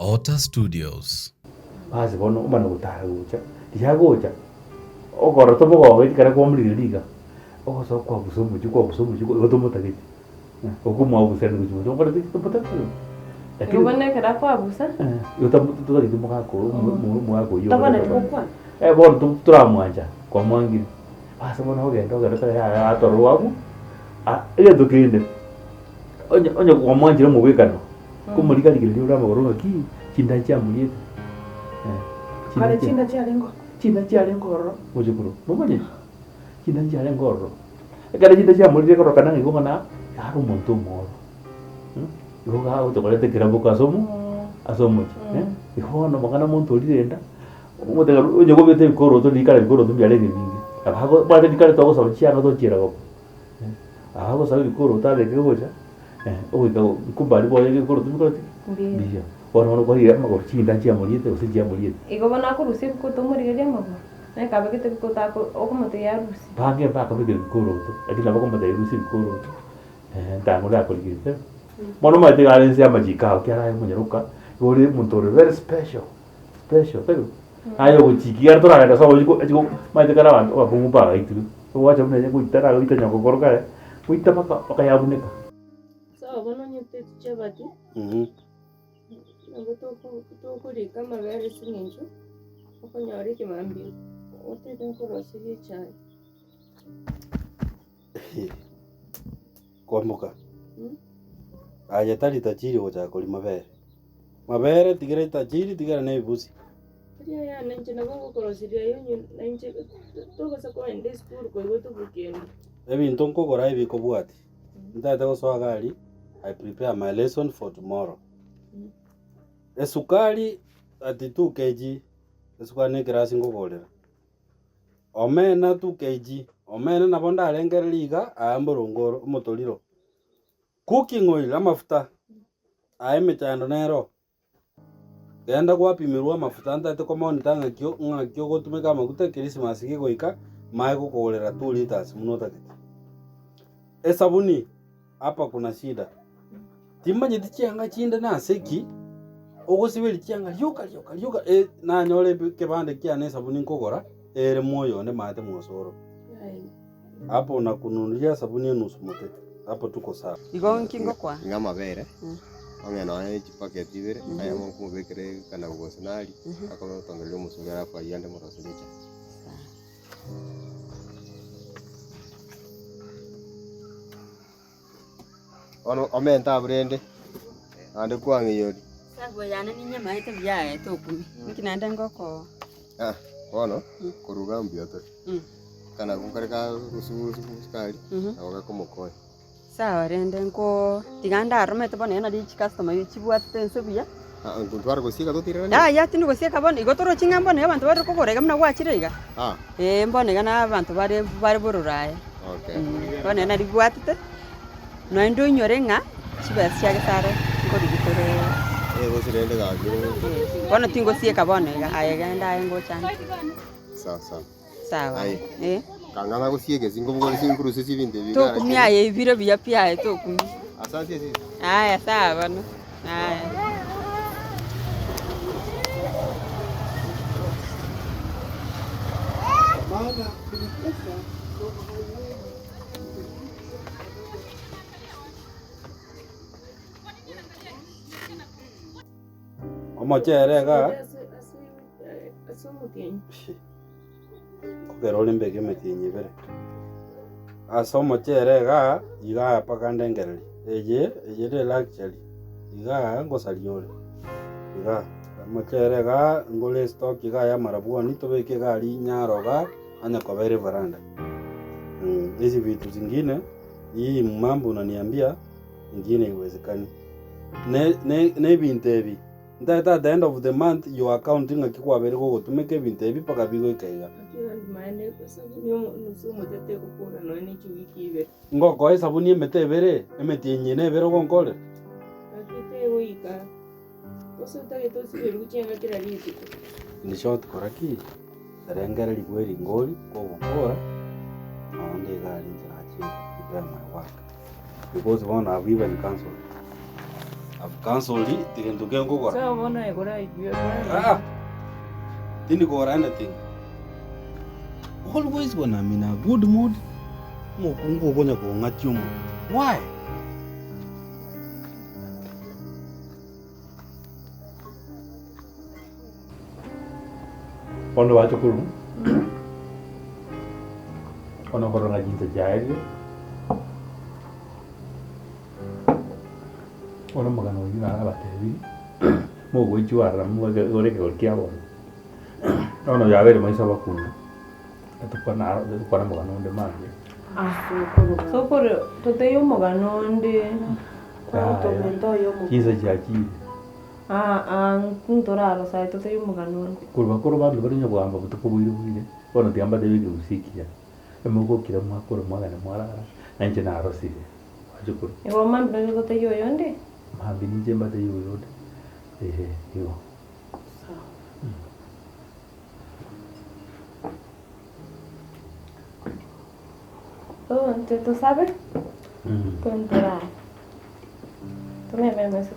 Ota Studios. Basi bono umana gutaha gucha ndihagocha ogoro to bogo ikara kwa mliliga ogo so kwa busumu juko gotomotagiti okumwa buseni gucho ngora tikitopata lakini ubone kada kwa busa yotamutagiti mugako mugako yo tabana kwa bono turamwanja kwa mwangi basi bono ogenda ya atoro wagu ile tukinde onye kwa mwanjira mu wekano kumulika ligiri uramagoro ki kinda cha muliyete kale chinda cha lengo mujukuru mumanye kinda cha lengo kada kinda cha muliyete ko kana ngo na haru muntu moro yo ga utokolete kirabo asomo iho no magana muntu lirenda umutega unye go bete bikoro to likara bikoro to byale bingi abago bade dikara to go so chiano to chira go abago sa bikoro ta de goja oiga kubali boye bikoro to bikoro biya ono ko ira magor chinda chia muliyete ose chia muliyete igo bana ko rusi ko to muri gele mago na ka be kete ko ta ko o ko mate ya rusi bage ba ka be bikoro to akina ba ko mate rusi bikoro to ndango la ko ligite mono mate gale se amajika ko ara munyaruka gori muntore very special pero ayo ko chikiar to ra ka so ko mate kara wa bu ba itu ko wa jamne ko itara ko itanya ko korka ko itama ka ya buneka so bono nyute chabati Tukurika amabere sinenjo okonyora ekimambi otete nkorosire ekyai kwamuka aya tari tajiri gocha kuri mabere tigere tajiri tigere na ibusi kiriya yana nje nabo gukorosire yo nje togose ko ende school ko igo tugukende ebinto nkogora ibiko bwati ndata goswa gari I prepare my lesson for tomorrow. Esukari ati 2 kg esukari ne grasi ngogorera omena 2 kg omena nabo ndarengere liga ayamborongoro motoriro cooking oil amafuta ayemechando nero genda gwapimirwa amafuta ndate ko monita ngakyo gotumika amaguta Christmas gigoika mai gukogorera 2 liters munota kiti esabuni hapa kuna shida timanye tichanga chinda na seki ogosibiri chianga lyoka na nyore kebande kiane sabuni nkogora ere moyo ne mate mosoro hapo na kununulia sabuni nusu mote hapo tuko sawa igo nkingo kwa ngama bere onge na each packet ibere aya mo kubekere kana ugosinali akaba tongelio musugara kwa yande morosilicha ono omenta brende ande kwangi yodi sabo yana ni nyama ite byaye to kumi nkinanda ngoko ono kuruga mbioto kana kunkareka kususkali awoga komokoy sawa rende nko tiganda aromete bone na di customer yichibwate nsebuya kuntwara gosiga totirana ya tinu gosiga bone igotoro chinga bone abantu bari kugorega mna gwachirega mbone gana abantu bari bururaye bone na digwatite no endo nyorenga chibasi yagesare ngori gitore gosirende gagiro bone tingo sieka bone ayegenda ngo chana sawa kangana gosiege singo bugori sinkuru sisi binde biga to kumya ye biro biya pia to kumi asante sisi aya sawa no aya baba omocherega kogerole mbege metinyi bere asomo cherega iga pakande ngereli eye de luxury iga ngosaliore iga mocherega ngole stock iga ya marabuni tobeke gari nyaroga anya kobere varanda hizi vitu zingine hii mambo unaniambia ingine iwezekani ne bintebi ndata at the end of the month your account ngakikwa bere go tumeke bintebi paka bigo ikaiga mane sabuni nusumo tete gukura no ni chiwiki ibe ngoko sabuni emetebere emetinyi ne bere gonkole akite uika oso tage to sibe ruchenga kira liti ni short koraki darengere ligweri ngoli ko gukora onde gari nzirachi prepare my work because one have even cancelled I've cancelled it. Tigen tugen go kora. So bona egora ibyo. Didn't go anything. Always when I'm in a good mood, mo kungo gonya ko ngatium. Why? Quando vai por um. Quando corre na jinta jaiga. Quando magano ina na bateri. Mo go juara mo gore ke orkia bo. No ya ver mai saba kuno. Tukwana magano nde manje. So por toteyo magano nde. To mento yo mo. Jinta jaji. Kuntoraro sai toteyo magano. Kurba lu barinya bwamba butuko bwire. Ono tiamba de bigu sikia. Emugo kira mwakoro mwagana mwarara. Nanje na arosire. Wajukuru. Ewa mambi na toteyo yonde. Mambi nije mbate yoyode. Yo. Oh, ¿tú sabes? Contará. Tú me ves.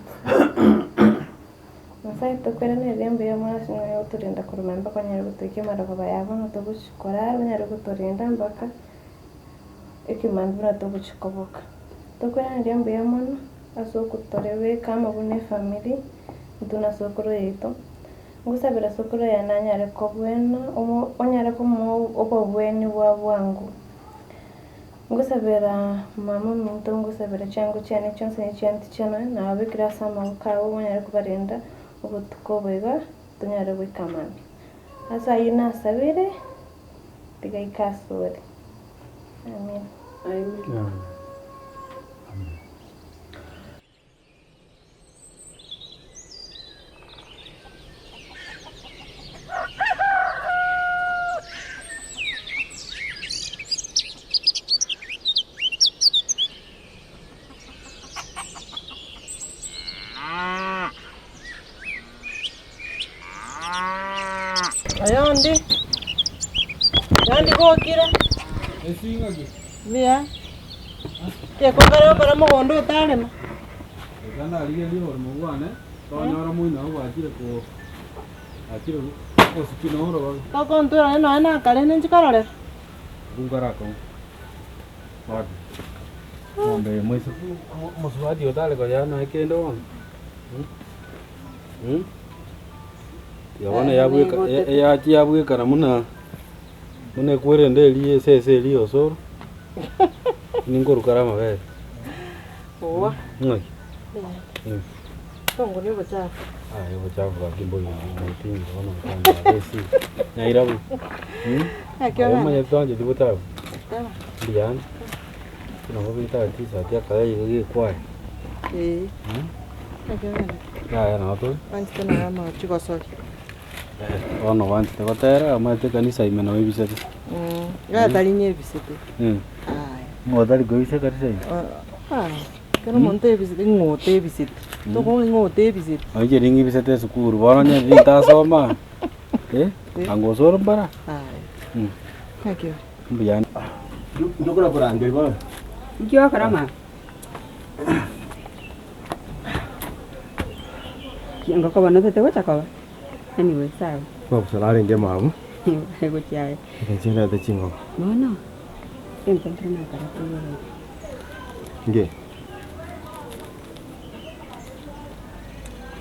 No sé, tú quieres ni bien ver más no yo te rinda con mamá con el gusto que me lo vaya con todo buscar me lo gusto rinda baka. Que man bra todo buscoboca. Tú quieres ni bien ver más a su cultura kama una familia de una socorrito. Gusta ver a socorro ya nanya le cobueno o onyare como opo bueno wa wangu. Gusta ver a mama minto gusta ver changu chane chonse chanti chana na abikira sama ukawo onyare kubarinda ubutukobega tunyare wikamani. Asa yina sabire tiga ikasore. Amen. Amen. Ayonde. Yandi ko kira. Esinga ki. Via. Ke ko karo para mo gondo tale ma. Kana aliye liyo mo wane. To nyora muina wa kire ko. Akire ko sikino ro ba. Ko kontura no na kale nenji karole. Bungara ko. Wadi. Ngombe mwezi mswadi otale ko yana kendo wan. Yabona yabuye kana muna kwere ndeli sese liyo soro. Ningo rukarama be. Owa. Ngoi. Tongo ni bacha. Yo bacha ba kimbo ni tingi ono kana besi. Nyairabu. Ayo manya tonje dibuta. Dian. Kino bita tisa tia kaya yigi kwai. Ya na to. Antes na ma chiko sori. Ono wanti te kotera amate kanisa imena webisete. Ya talinye bisete. Mo dali goise kanisa. Kero monte bisete ngote bisete. To ko ngote bisete. Aje ringi bisete sukuru. Bora nya vita soma. Angosoro bara. Hakio. Mbiyan. Ndokora bora ngel ba. Ngiyo karama. Kianga kwa bana tete wacha kwa. Anyway, sawa. Kwa salari nge mamu. Hego chiae. Kachina de chingo. No. Encuentro una cara tuya. Nge.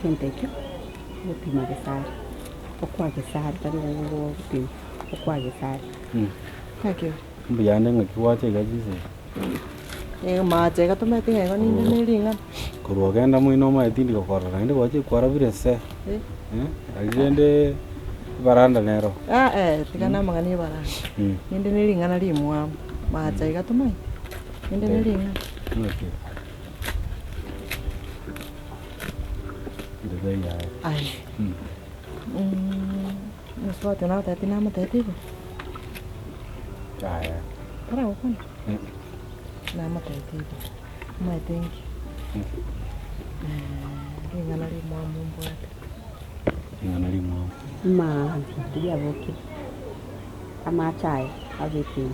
Gente que upima gesari. Okwa gesari tari wo upima. Okwa gesari. Hakio. Mbiyan ngakiwache gajise. Mache ka tumete ngego ni ringa. Kurogenda muino ma etindi ko korra inde wache kwara birese. Agende baranda nero. Tikana magani bara. Ninde ni ringa na rimwa. Mache ka tumai. Ninde ni ringa. Okay. Ndebe ya. Ai. Noswatu na tati na matati. Aya. Para ukon. Na matati. My thank you. Ringa na rimwa mumbo. Ngana rimwa. Ma, dia boki. Ama chai, aveti.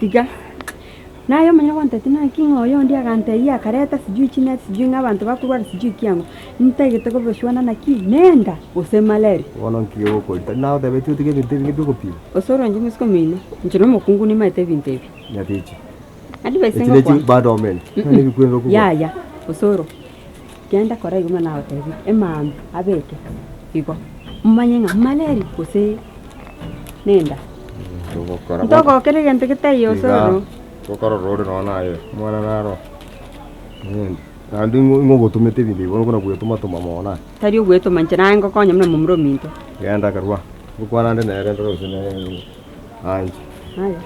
Tiga. nayo manya kwanta tina kingo yo ndia kante ya kareta sijui chini sijui ng'abantu bakurwara sijui kiango ntegete ko beshwana na ki nenda usemaleri wono nkiyo ko na de betu tige binte ngi biko pi osoro nji musko mino njiro mokungu ni maite bintebi nyatichi andi besengo kwa bad omen ni bikwendo ko ya osoro kenda kora iguma na hotebi emam abeke igo mmanyenga maleri kose nenda Ntoko kere gente kete yo soro. Kokoro rode no nayo. Mwana naro. Andi ngo tumete bindi bono kuna kuyo tuma mona. Tari ogweto manchana ngo konya mna mumro minto. Genda karwa. Bukwana ndene rendo sine. Anji. Haya.